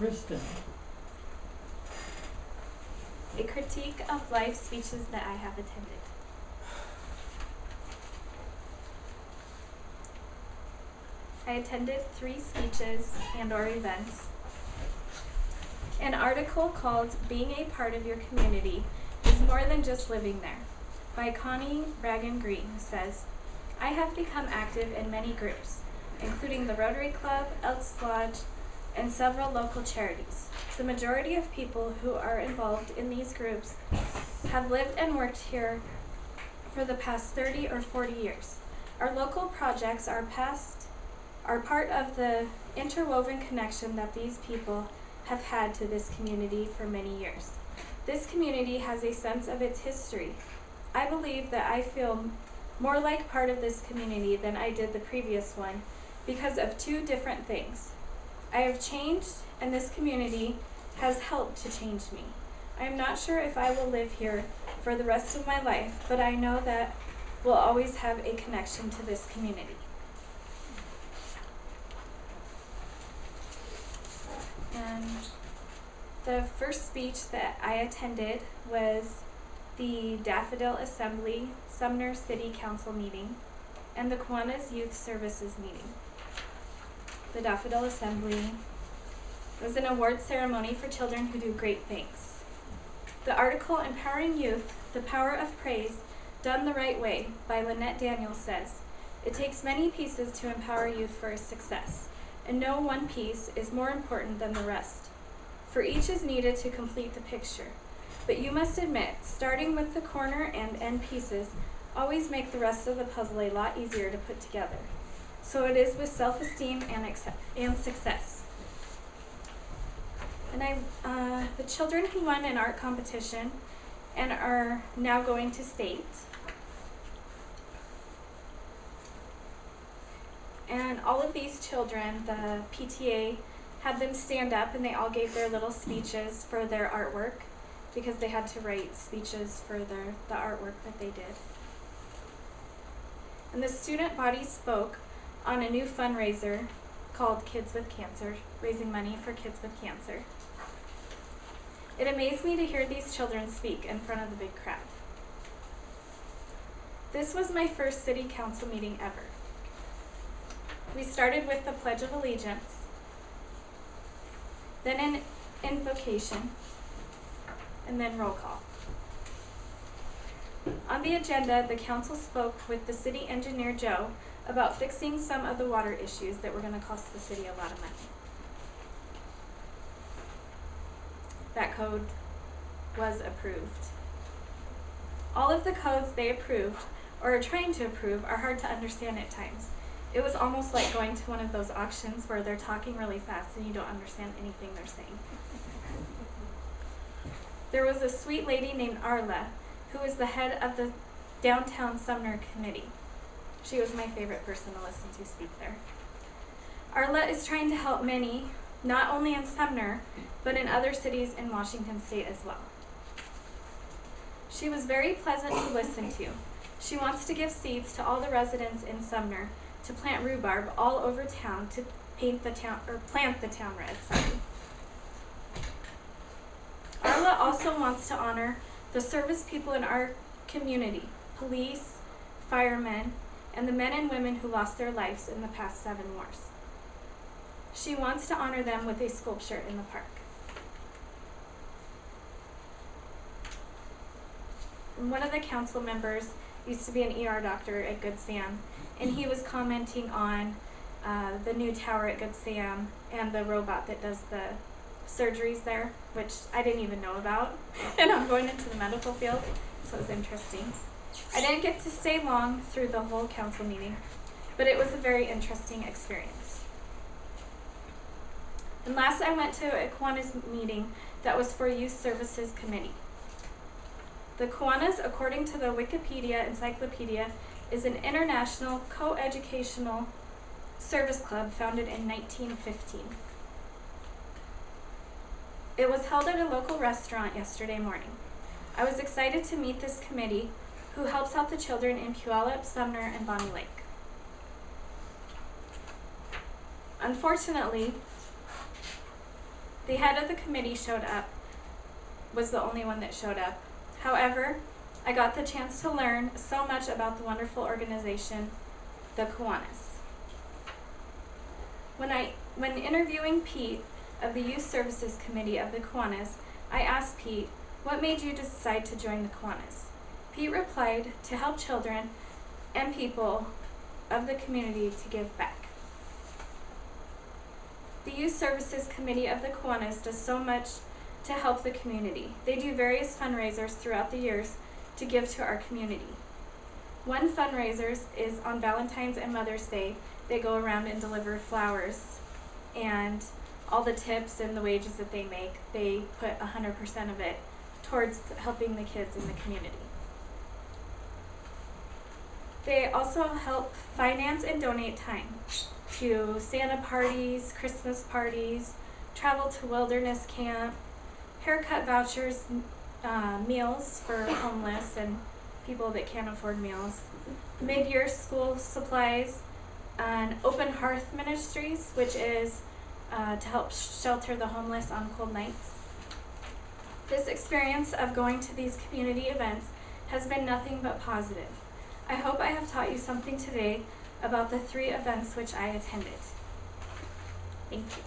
Kristen. A critique of life speeches that I have attended. I attended 3 speeches and/or events. An article called "Being a Part of Your Community is More Than Just Living There" by Connie Bragan Green says, "I have become active in many groups, including the Rotary Club, Elks Lodge, and several local charities. The majority of people who are involved in these groups have lived and worked here for the past 30 or 40 years. Our local projects are part of the interwoven connection that these people have had to this community for many years. This community has a sense of its history. I believe that I feel more like part of this community than I did the previous one because of 2 different things. I have changed, and this community has helped to change me. I am not sure if I will live here for the rest of my life, but I know that we'll always have a connection to this community." And the first speech that I attended was the Daffodil Assembly Sumner City Council meeting and the Kiwanis Youth Services meeting. The Daffodil Assembly was an award ceremony for children who do great things. The article "Empowering Youth, the Power of Praise, Done the Right Way" by Lynette Daniels says, "It takes many pieces to empower youth for success, and no one piece is more important than the rest. For each is needed to complete the picture. But you must admit, starting with the corner and end pieces always make the rest of the puzzle a lot easier to put together. So it is with self-esteem and success." And the children who won an art competition and are now going to state. And all of these children, the PTA had them stand up and they all gave their little speeches for their artwork because they had to write speeches for the artwork that they did. And the student body spoke on a new fundraiser called Kids with Cancer, raising money for kids with cancer. It amazed me to hear these children speak in front of the big crowd. This was my first city council meeting ever. We started with the Pledge of Allegiance, then an invocation, and then roll call. On the agenda, the council spoke with the city engineer, Joe, about fixing some of the water issues that were going to cost the city a lot of money. That code was approved. All of the codes they approved, or are trying to approve, are hard to understand at times. It was almost like going to one of those auctions where they're talking really fast and you don't understand anything they're saying. There was a sweet lady named Arla, who was the head of the Downtown Sumner Committee. She was my favorite person to listen to speak there. Arla is trying to help many, not only in Sumner, but in other cities in Washington State as well. She was very pleasant to listen to. She wants to give seeds to all the residents in Sumner to plant rhubarb all over town to plant the town red. Arla also wants to honor the service people in our community, police, firemen, and the men and women who lost their lives in the past 7 wars. She wants to honor them with a sculpture in the park. And one of the council members used to be an ER doctor at Good Sam, and he was commenting on the new tower at Good Sam and the robot that does the surgeries there, which I didn't even know about, and I'm going into the medical field, so it was interesting. I didn't get to stay long through the whole council meeting, but it was a very interesting experience. And last I went to a Kiwanis meeting that was for Youth Services Committee. The Kiwanis, according to the Wikipedia Encyclopedia, is an international co-educational service club founded in 1915. It was held at a local restaurant yesterday morning. I was excited to meet this committee who helps out the children in Puyallup, Sumner, and Bonnie Lake. Unfortunately, The head of the committee was the only one that showed up. However, I got the chance to learn so much about the wonderful organization, the Kiwanis. When interviewing Pete of the Youth Services Committee of the Kiwanis, I asked Pete, "What made you decide to join the Kiwanis?" Pete replied, "To help children and people of the community to give back." The Youth Services Committee of the Kiwanis does so much to help the community. They do various fundraisers throughout the years to give to our community. One fundraiser is on Valentine's and Mother's Day. They go around and deliver flowers, and all the tips and the wages that they make, they put 100% of it towards helping the kids in the community. They also help finance and donate time to Santa parties, Christmas parties, travel to wilderness camp, haircut vouchers, meals for homeless and people that can't afford meals, mid-year school supplies, and Open Hearth Ministries, which is to help shelter the homeless on cold nights. This experience of going to these community events has been nothing but positive. I hope I have taught you something today about the 3 events which I attended. Thank you.